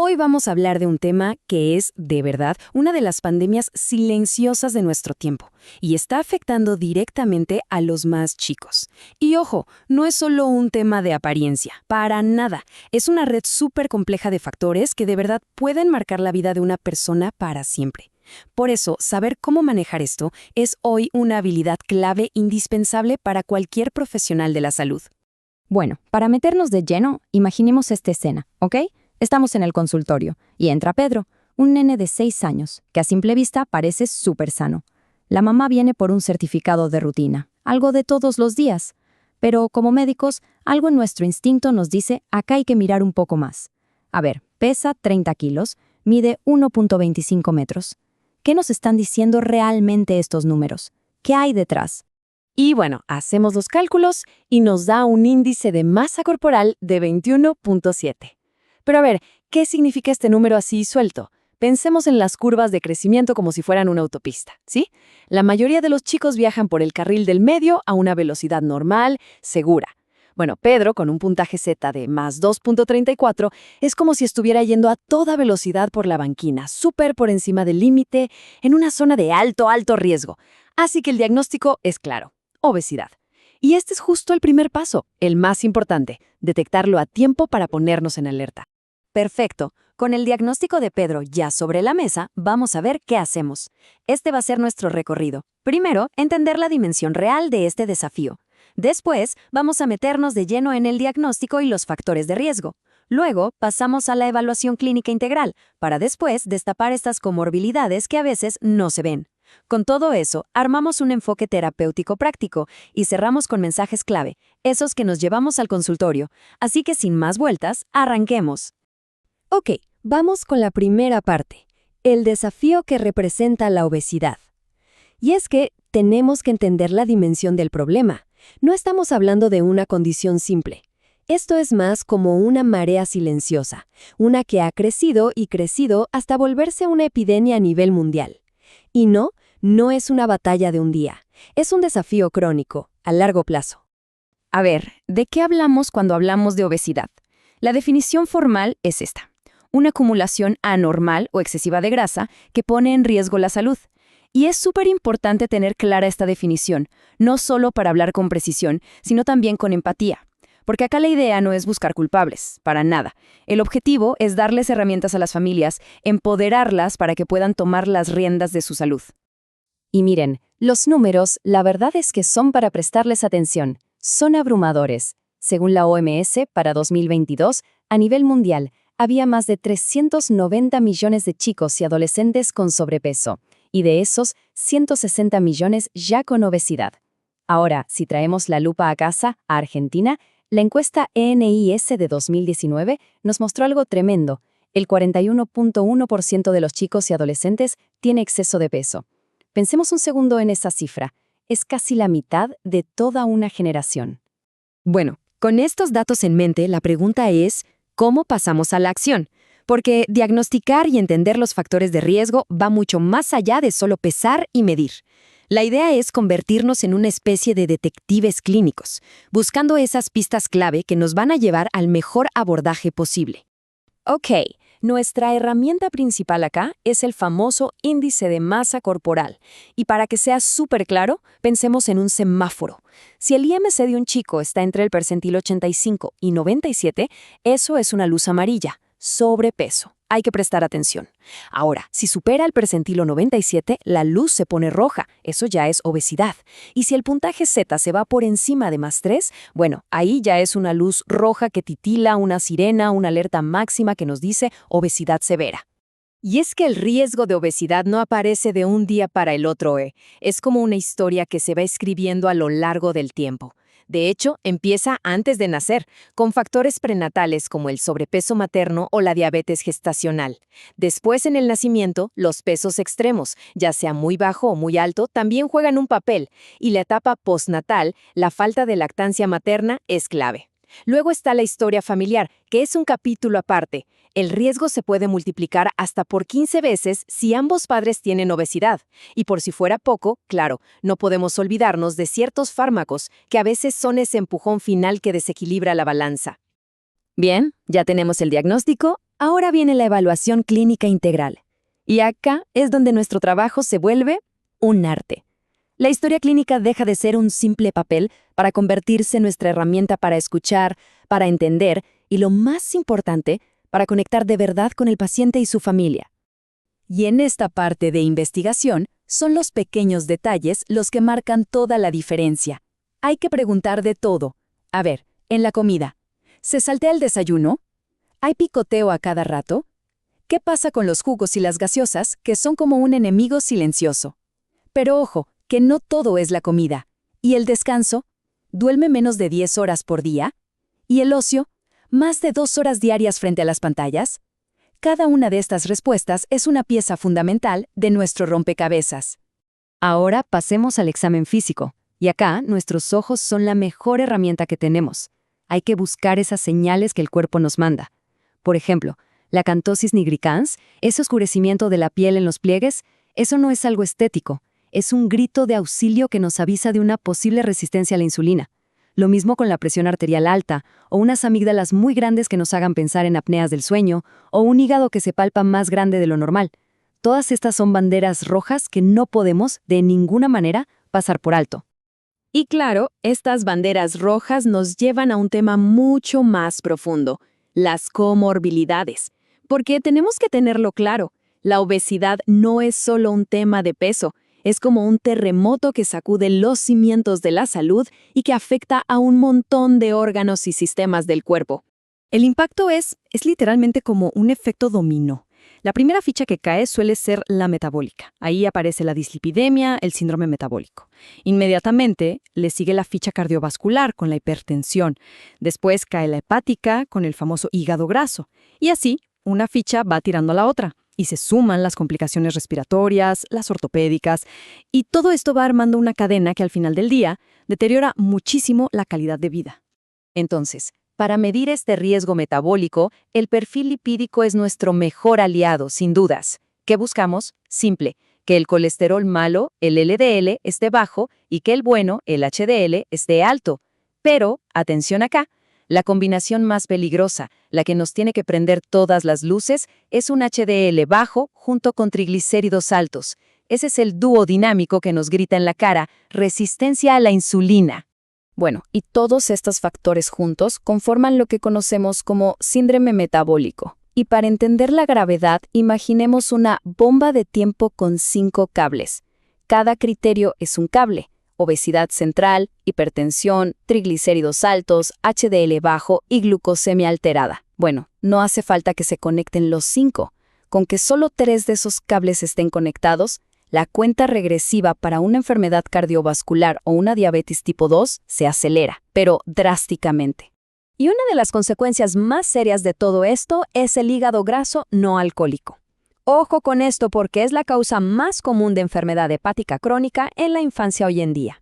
Hoy vamos a hablar de un tema que es, de verdad, una de las pandemias silenciosas de nuestro tiempo y está afectando directamente a los más chicos. Y ojo, no es solo un tema de apariencia, para nada. Es una red súper compleja de factores que de verdad pueden marcar la vida de una persona para siempre. Por eso, saber cómo manejar esto es hoy una habilidad clave indispensable para cualquier profesional de la salud. Bueno, para meternos de lleno, imaginemos esta escena, ¿ok? Estamos en el consultorio y entra Pedro, un nene de 6 años, que a simple vista parece súper sano. La mamá viene por un certificado de rutina, algo de todos los días. Pero como médicos, algo en nuestro instinto nos dice, acá hay que mirar un poco más. A ver, pesa 30 kilos, mide 1.25 metros. ¿Qué nos están diciendo realmente estos números? ¿Qué hay detrás? Y bueno, hacemos los cálculos y nos da un índice de masa corporal de 21.7. Pero a ver, ¿qué significa este número así suelto? Pensemos en las curvas de crecimiento como si fueran una autopista, ¿sí? La mayoría de los chicos viajan por el carril del medio a una velocidad normal, segura. Bueno, Pedro, con un puntaje Z de más 2.34, es como si estuviera yendo a toda velocidad por la banquina, súper por encima del límite, en una zona de alto riesgo. Así que el diagnóstico es claro: obesidad. Y este es justo el primer paso, el más importante, detectarlo a tiempo para ponernos en alerta. Perfecto. Con el diagnóstico de Pedro ya sobre la mesa, vamos a ver qué hacemos. Este va a ser nuestro recorrido. Primero, entender la dimensión real de este desafío. Después, vamos a meternos de lleno en el diagnóstico y los factores de riesgo. Luego, pasamos a la evaluación clínica integral, para después destapar estas comorbilidades que a veces no se ven. Con todo eso, armamos un enfoque terapéutico práctico y cerramos con mensajes clave, esos que nos llevamos al consultorio. Así que sin más vueltas, arranquemos. Ok, vamos con la primera parte, el desafío que representa la obesidad. Y es que tenemos que entender la dimensión del problema. No estamos hablando de una condición simple. Esto es más como una marea silenciosa, una que ha crecido y crecido hasta volverse una epidemia a nivel mundial. Y no es una batalla de un día, es un desafío crónico, a largo plazo. A ver, ¿de qué hablamos cuando hablamos de obesidad? La definición formal es esta: una acumulación anormal o excesiva de grasa que pone en riesgo la salud. Y es súper importante tener clara esta definición, no solo para hablar con precisión, sino también con empatía. Porque acá la idea no es buscar culpables, para nada. El objetivo es darles herramientas a las familias, empoderarlas para que puedan tomar las riendas de su salud. Y miren, los números, la verdad es que son para prestarles atención. Son abrumadores. Según la OMS, para 2022, a nivel mundial, había más de 390 millones de chicos y adolescentes con sobrepeso, y de esos, 160 millones ya con obesidad. Ahora, si traemos la lupa a casa, a Argentina, la encuesta ENIS de 2019 nos mostró algo tremendo. El 41.1% de los chicos y adolescentes tiene exceso de peso. Pensemos un segundo en esa cifra. Es casi la mitad de toda una generación. Bueno, con estos datos en mente, la pregunta es: ¿cómo pasamos a la acción? Porque diagnosticar y entender los factores de riesgo va mucho más allá de solo pesar y medir. La idea es convertirnos en una especie de detectives clínicos, buscando esas pistas clave que nos van a llevar al mejor abordaje posible. Ok, nuestra herramienta principal acá es el famoso índice de masa corporal. Y para que sea súper claro, pensemos en un semáforo. Si el IMC de un chico está entre el percentil 85 y 97, eso es una luz amarilla: sobrepeso. Hay que prestar atención. Ahora, si supera el percentil 97, la luz se pone roja. Eso ya es obesidad. Y si el puntaje Z se va por encima de +3, bueno, ahí ya es una luz roja que titila, una sirena, una alerta máxima que nos dice obesidad severa. Y es que el riesgo de obesidad no aparece de un día para el otro, Es como una historia que se va escribiendo a lo largo del tiempo. De hecho, empieza antes de nacer, con factores prenatales como el sobrepeso materno o la diabetes gestacional. Después, en el nacimiento, los pesos extremos, ya sea muy bajo o muy alto, también juegan un papel. Y la etapa postnatal, la falta de lactancia materna, es clave. Luego está la historia familiar, que es un capítulo aparte. El riesgo se puede multiplicar hasta por 15 veces si ambos padres tienen obesidad. Y por si fuera poco, claro, no podemos olvidarnos de ciertos fármacos que a veces son ese empujón final que desequilibra la balanza. Bien, ya tenemos el diagnóstico. Ahora viene la evaluación clínica integral. Y acá es donde nuestro trabajo se vuelve un arte. La historia clínica deja de ser un simple papel para convertirse en nuestra herramienta para escuchar, para entender y, lo más importante, para conectar de verdad con el paciente y su familia. Y en esta parte de investigación, son los pequeños detalles los que marcan toda la diferencia. Hay que preguntar de todo. A ver, en la comida, ¿se saltea el desayuno? ¿Hay picoteo a cada rato? ¿Qué pasa con los jugos y las gaseosas, que son como un enemigo silencioso? Pero ojo, que no todo es la comida. ¿Y el descanso? ¿Duerme menos de 10 horas por día? ¿Y el ocio? ¿Más de 2 horas diarias frente a las pantallas? Cada una de estas respuestas es una pieza fundamental de nuestro rompecabezas. Ahora pasemos al examen físico. Y acá, nuestros ojos son la mejor herramienta que tenemos. Hay que buscar esas señales que el cuerpo nos manda. Por ejemplo, la acantosis nigricans, ese oscurecimiento de la piel en los pliegues, eso no es algo estético. Es un grito de auxilio que nos avisa de una posible resistencia a la insulina. Lo mismo con la presión arterial alta, o unas amígdalas muy grandes que nos hagan pensar en apneas del sueño, o un hígado que se palpa más grande de lo normal. Todas estas son banderas rojas que no podemos, de ninguna manera, pasar por alto. Y claro, estas banderas rojas nos llevan a un tema mucho más profundo, las comorbilidades. Porque tenemos que tenerlo claro, la obesidad no es solo un tema de peso, es como un terremoto que sacude los cimientos de la salud y que afecta a un montón de órganos y sistemas del cuerpo. El impacto es literalmente como un efecto dominó. La primera ficha que cae suele ser la metabólica. Ahí aparece la dislipidemia, el síndrome metabólico. Inmediatamente le sigue la ficha cardiovascular con la hipertensión. Después cae la hepática con el famoso hígado graso. Y así, una ficha va tirando a la otra. Y se suman las complicaciones respiratorias, las ortopédicas, y todo esto va armando una cadena que al final del día deteriora muchísimo la calidad de vida. Entonces, para medir este riesgo metabólico, el perfil lipídico es nuestro mejor aliado, sin dudas. ¿Qué buscamos? Simple, que el colesterol malo, el LDL, esté bajo y que el bueno, el HDL, esté alto. Pero, atención acá, la combinación más peligrosa, la que nos tiene que prender todas las luces, es un HDL bajo junto con triglicéridos altos. Ese es el dúo dinámico que nos grita en la cara, resistencia a la insulina. Bueno, y todos estos factores juntos conforman lo que conocemos como síndrome metabólico. Y para entender la gravedad, imaginemos una bomba de tiempo con 5 cables. Cada criterio es un cable. Obesidad central, hipertensión, triglicéridos altos, HDL bajo y glucosemia alterada. Bueno, no hace falta que se conecten los 5. Con que solo 3 de esos cables estén conectados, la cuenta regresiva para una enfermedad cardiovascular o una diabetes tipo 2 se acelera, pero drásticamente. Y una de las consecuencias más serias de todo esto es el hígado graso no alcohólico. Ojo con esto porque es la causa más común de enfermedad hepática crónica en la infancia hoy en día.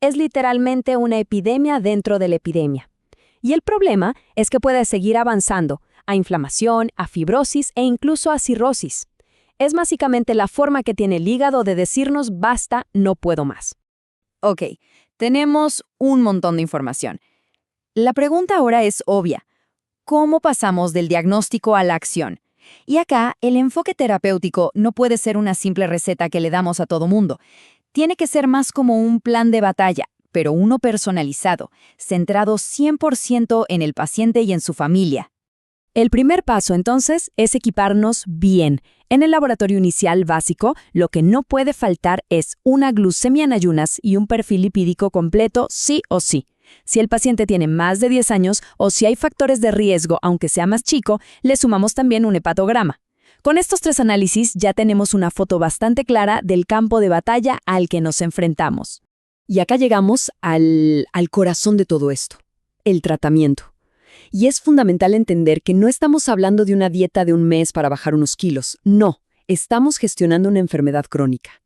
Es literalmente una epidemia dentro de la epidemia. Y el problema es que puede seguir avanzando a inflamación, a fibrosis e incluso a cirrosis. Es básicamente la forma que tiene el hígado de decirnos basta, no puedo más. Ok, tenemos un montón de información. La pregunta ahora es obvia. ¿Cómo pasamos del diagnóstico a la acción? Y acá, el enfoque terapéutico no puede ser una simple receta que le damos a todo mundo. Tiene que ser más como un plan de batalla, pero uno personalizado, centrado 100% en el paciente y en su familia. El primer paso, entonces, es equiparnos bien. En el laboratorio inicial básico, lo que no puede faltar es una glucemia en ayunas y un perfil lipídico completo sí o sí. Si el paciente tiene más de 10 años o si hay factores de riesgo, aunque sea más chico, le sumamos también un hepatograma. Con estos 3 análisis ya tenemos una foto bastante clara del campo de batalla al que nos enfrentamos. Y acá llegamos al corazón de todo esto, el tratamiento. Y es fundamental entender que no estamos hablando de una dieta de un mes para bajar unos kilos. No, estamos gestionando una enfermedad crónica.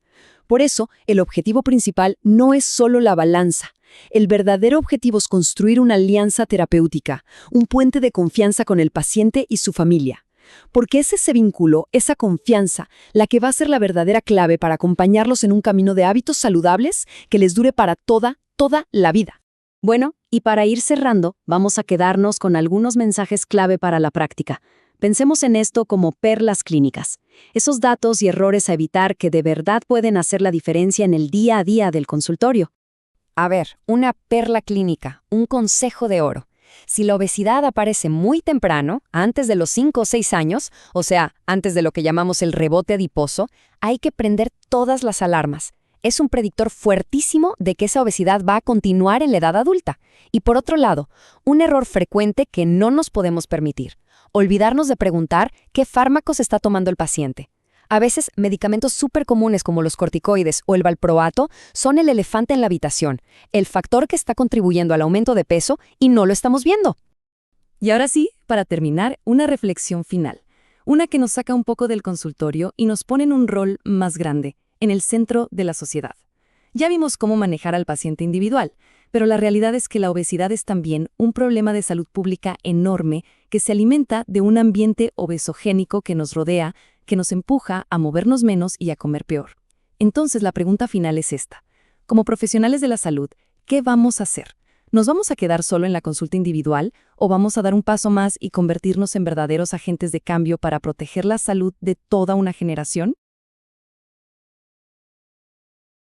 Por eso, el objetivo principal no es solo la balanza. El verdadero objetivo es construir una alianza terapéutica, un puente de confianza con el paciente y su familia. Porque es ese vínculo, esa confianza, la que va a ser la verdadera clave para acompañarlos en un camino de hábitos saludables que les dure para toda la vida. Bueno, y para ir cerrando, vamos a quedarnos con algunos mensajes clave para la práctica. Pensemos en esto como perlas clínicas. Esos datos y errores a evitar que de verdad pueden hacer la diferencia en el día a día del consultorio. A ver, una perla clínica, un consejo de oro. Si la obesidad aparece muy temprano, antes de los 5 o 6 años, o sea, antes de lo que llamamos el rebote adiposo, hay que prender todas las alarmas. Es un predictor fuertísimo de que esa obesidad va a continuar en la edad adulta. Y por otro lado, un error frecuente que no nos podemos permitir: olvidarnos de preguntar qué fármacos está tomando el paciente. A veces, medicamentos súper comunes como los corticoides o el valproato son el elefante en la habitación, el factor que está contribuyendo al aumento de peso y no lo estamos viendo. Y ahora sí, para terminar, una reflexión final. Una que nos saca un poco del consultorio y nos pone en un rol más grande, en el centro de la sociedad. Ya vimos cómo manejar al paciente individual, pero la realidad es que la obesidad es también un problema de salud pública enorme que se alimenta de un ambiente obesogénico que nos rodea, que nos empuja a movernos menos y a comer peor. Entonces, la pregunta final es esta. Como profesionales de la salud, ¿qué vamos a hacer? ¿Nos vamos a quedar solo en la consulta individual o vamos a dar un paso más y convertirnos en verdaderos agentes de cambio para proteger la salud de toda una generación?